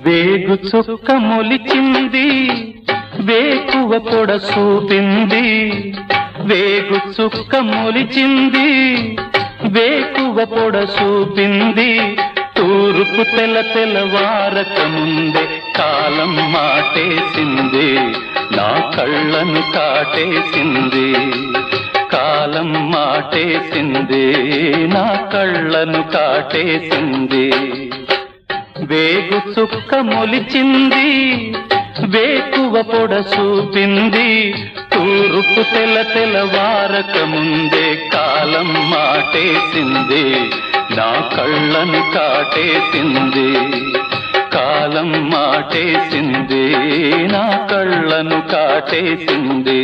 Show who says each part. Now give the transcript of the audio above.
Speaker 1: వేగు చుక్క మొలిచింది వేకువ పొడ చూపింది వేగు చుక్క మొలిచింది వేకువ పొడ చూపింది తూర్పు తెల్లవారక ముందే కాలం మాటేసింది నా కళ్ళను కాటేసింది కాలం మాటేసింది నా కళ్ళను కాటేసింది వేగు చుక్క మొలిచింది వేకువ పొడ చూపింది తూర్పు తెల్లవారక ముందే కాలం మాటేసింది నా కళ్ళను కాటేసింది కాలం మాటేసింది నా కళ్ళను కాటేసింది